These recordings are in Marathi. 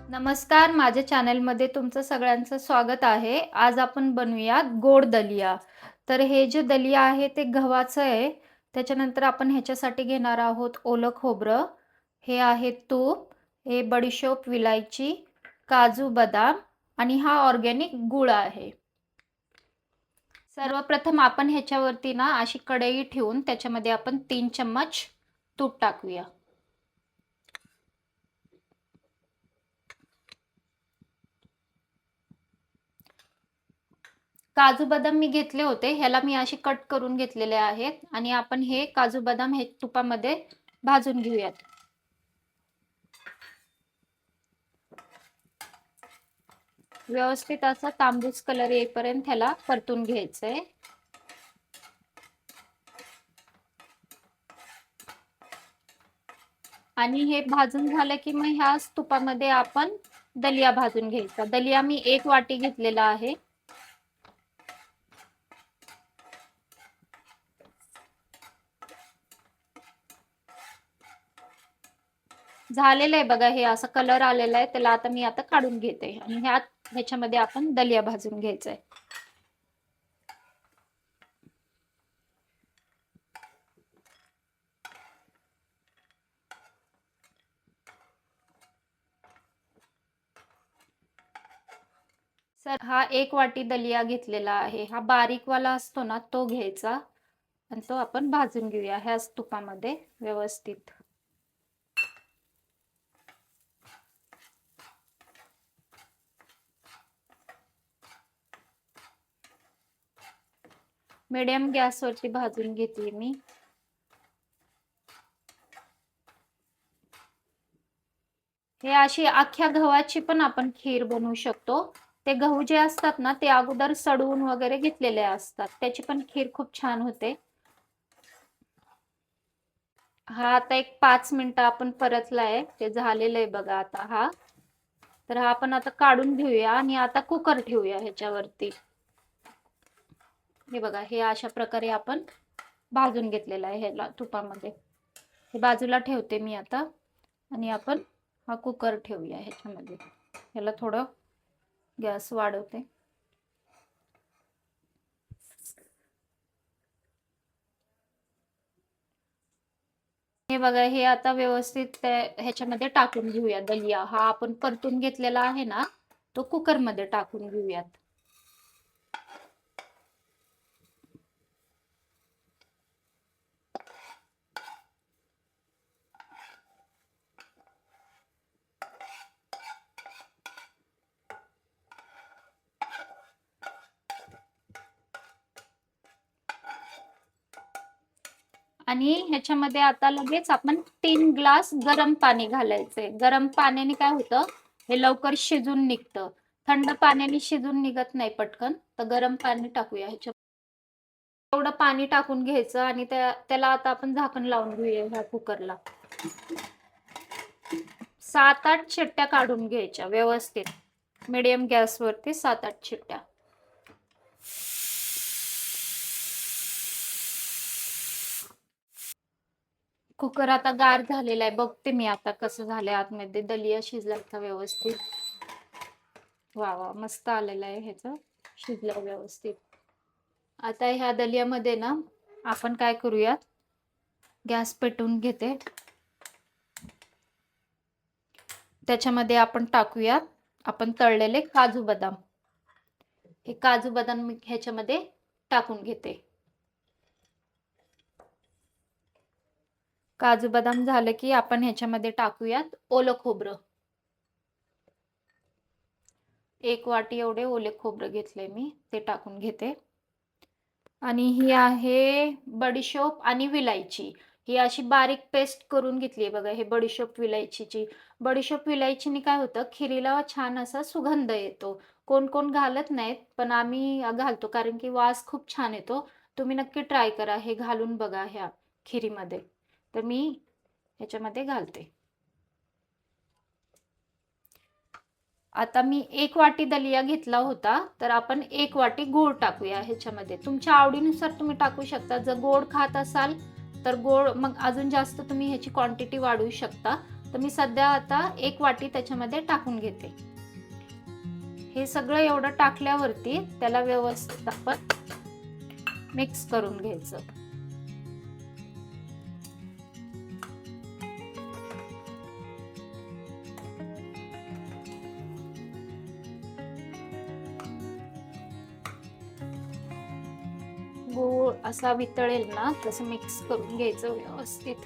नमस्कार, माझ्या चॅनलमध्ये तुमचं सगळ्यांचं स्वागत आहे. आज आपण बनवूया गोड दलिया. तर हे जे दलिया आहे ते गव्हाचं आहे. त्याच्यानंतर आपण ह्याच्यासाठी घेणार आहोत ओलं खोबरं, हे आहे तूप, हे बडीशोप, विलायची, काजू, बदाम आणि हा ऑर्गॅनिक गूळ आहे. सर्वप्रथम आपण ह्याच्यावरती ना अशी कढई ठेवून त्याच्यामध्ये आपण 3 चम्मच तूप टाकूया. काजू बदाम मी घेतले होते, ह्याला मी असे कट करून घेतलेले आहेत आणि आपण हे काजू बदाम हे तुपामध्ये भाजून घेऊयात. व्यवस्थित असं तांबूस कलर येईपर्यंत ह्याला परतून घ्यायचंय. आणि हे भाजून झालं की मग ह्या तुपामध्ये आपण दलिया भाजून घ्यायचा. दलिया मी 1 वाटी घेतलेला आहे. झालेलं आहे बघा, हे असं कलर आलेला आहे. त्याला आता मी काढून घेते आणि ह्याच्यामध्ये आपण दलिया भाजून घ्यायचंय. सर, हा 1 वाटी दलिया घेतलेला आहे. हा बारीक वाला असतो ना तो घ्यायचा आणि तो आपण भाजून घेऊया ह्याच तुपामध्ये व्यवस्थित. मीडियम गॅसवरती भाजून घेतली मी. हे अशी अख्ख्या गव्हाची पण आपण खीर बनवू शकतो. ते गहू जे असतात ना ते अगोदर सडवून वगैरे घेतलेले असतात, त्याची पण खीर खूप छान होते. हा आता एक 5 मिनिटं आपण परतलाय, ते झालेलं आहे बघा आता हा. तर हा आपण आता काढून घेऊया आणि आता कुकर ठेवूया ह्याच्यावरती. हे बघा, हे अशा प्रकारे आपण भाजून घेतलेलं आहे ह्याला तुपामध्ये. हे बाजूला ठेवते मी आता आणि आपण हा कुकर ठेवूया ह्याच्यामध्ये. ह्याला थोडं गॅस वाढवते. हे बघा, हे आता व्यवस्थित ह्याच्यामध्ये टाकून घेऊया दलिया. हा आपण परतून घेतलेला आहे ना तो कुकरमध्ये टाकून घेऊयात. आणि ह्याच्यामध्ये आता लगेच आपण 3 ग्लास गरम पाणी घालायचंय. गरम पाण्याने काय होतं, हे लवकर शिजून निघतं. थंड पाण्याने शिजून निघत नाही पटकन. तर गरम पाणी टाकूया ह्याच्यात. एवढं पाणी टाकून घ्यायचं आणि त्याला आता आपण झाकण लावून घेऊया ह्या कुकरला. 7-8 शिट्ट्या काढून घ्यायच्या व्यवस्थित. मीडियम गॅसवरती 7-8 शिट्ट्या. कुकर आता गार झालेला आहे. बघते मी आता कसं झालंय आतमध्ये. दलिया शिजलाय का व्यवस्थित. वा वा, मस्त आलेलं आहे, ह्याचं शिजलं व्यवस्थित. आता ह्या दलियामध्ये ना आपण काय करूयात, गॅस पेटवून घेते. त्याच्यामध्ये आपण टाकूयात आपण तळलेले काजू बदाम. हे काजू बदाम मी ह्याच्यामध्ये टाकून घेते. काजू बदाम झालं की आपण ह्याच्यामध्ये टाकूयात ओलं खोबरं. 1 वाटी एवढे ओले खोबरं घेतले मी, ते टाकून घेते. आणि ही आहे बडीशोप आणि विलायची. ही अशी बारीक पेस्ट करून घेतली आहे बघा. हे बडीशोप विलायचीची. बडीशोप विलायचीने काय होतं, खिरीला छान असा सुगंध येतो. कोण कोण घालत नाहीत, पण आम्ही घालतो कारण की वास खूप छान येतो. तुम्ही नक्की ट्राय करा, हे घालून बघा ह्या खिरीमध्ये. तर मी ह्याच्यामध्ये घालते. आता मी 1 वाटी दलिया घेतला होता, तर आपण 1 वाटी गूळ टाकूया ह्याच्यामध्ये. तुमच्या आवडीनुसार तुम्ही टाकू शकता. जर गोड खात असाल तर गोड मग अजून जास्त तुम्ही ह्याची क्वांटिटी वाढवू शकता. तर मी सध्या आता 1 वाटी त्याच्यामध्ये टाकून घेते. हे सगळं एवढं टाकल्यावरती त्याला व्यवस्थित आपण मिक्स करून घ्यायचं. गूळ असा वितळेल ना तसं मिक्स करून घ्यायचं व्यवस्थित.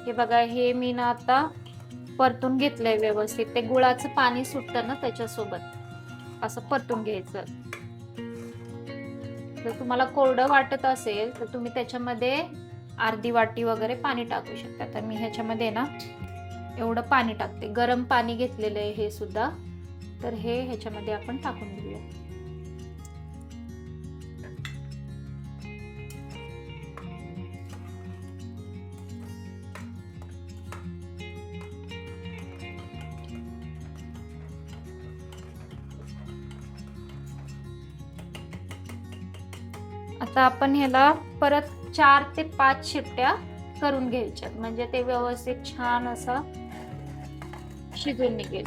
हे बघा, हे मी ना आता परतून घेतलंय व्यवस्थित. ते गुळाचं पाणी सुटतं ना त्याच्यासोबत असं परतून घ्यायचं. जर तुम्हाला कोरडं वाटत असेल तर तुम्ही त्याच्यामध्ये अर्धी वाटी वगैरे पाणी टाकू शकता. तर मी ह्याच्यामध्ये ना एवढं पाणी टाकते. गरम पाणी घेतलेलं आहे हे सुद्धा. तर हे ह्याच्यामध्ये आपण टाकून घेऊया. आता आपण ह्याला परत 4 ते 5 शिट्ट्या करून घ्यायच्या, म्हणजे ते व्यवस्थित छान असं शिजून निघेल.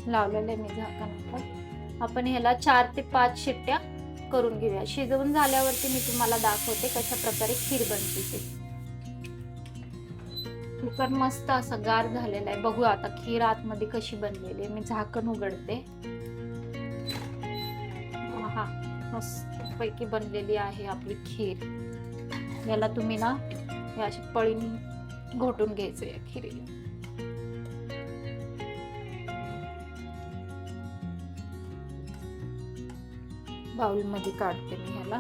लावलेलं आहे मी झाकण. आपण ह्याला 4 ते 5 शिट्ट्या करून घेऊया. शिजवून झाल्यावरती मी तुम्हाला दाखवते कशा प्रकारे खीर बनते ते. कुकर मस्त असं गार झालेला आहे. बघू आता खीर आतमध्ये कशी बनलेली आहे. मी झाकण उघडते. हा, मस्त पैकी बनलेली आहे आपली खीर. याला तुम्ही ना हे अशी पळीने घोटून घ्यायचं या खीरीला. बाउल मध्ये काढते मी ह्याला.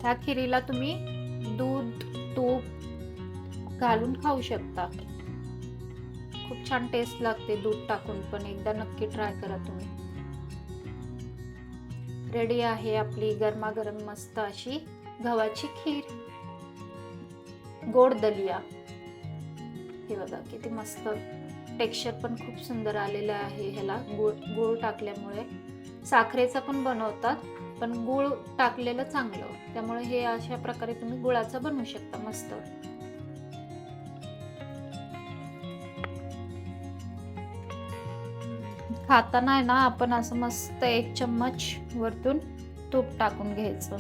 त्या खिरीला तुम्ही दूध, तूप घालून खाऊ शकता. खूप छान टेस्ट लागते दूध टाकून पण. एकदा नक्की ट्राय करा तुम्ही. रेडी आहे आपली गरमागरम मस्त अशी गव्हाची खीर, गोड दलिया. हे बघा किती मस्त टेक्स्चर पण खूप सुंदर आलेलं आहे. ह्याला गुळ टाकल्यामुळे. साखरेचं पण बनवतात पण गुळ टाकलेलं चांगलं, त्यामुळे हे अशा प्रकारे तुम्ही गुळाचं बनवू शकता मस्त. खाताना आहे ना आपण असं मस्त 1 चम्मच वरतून तूप टाकून घ्यायचं.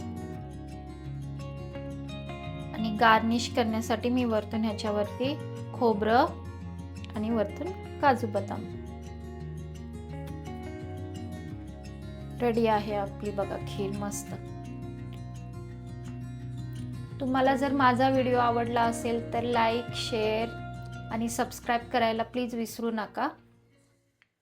आणि गार्निश करण्यासाठी मी वरतून ह्याच्यावरती खोबरं आणि वरतून काजू बदाम. रेडी आहे आपली बघा खीर मस्त. तुम्हाला जर माझा व्हिडिओ आवडला असेल तर लाईक, शेअर आणि सबस्क्राईब करायला प्लीज विसरू नका.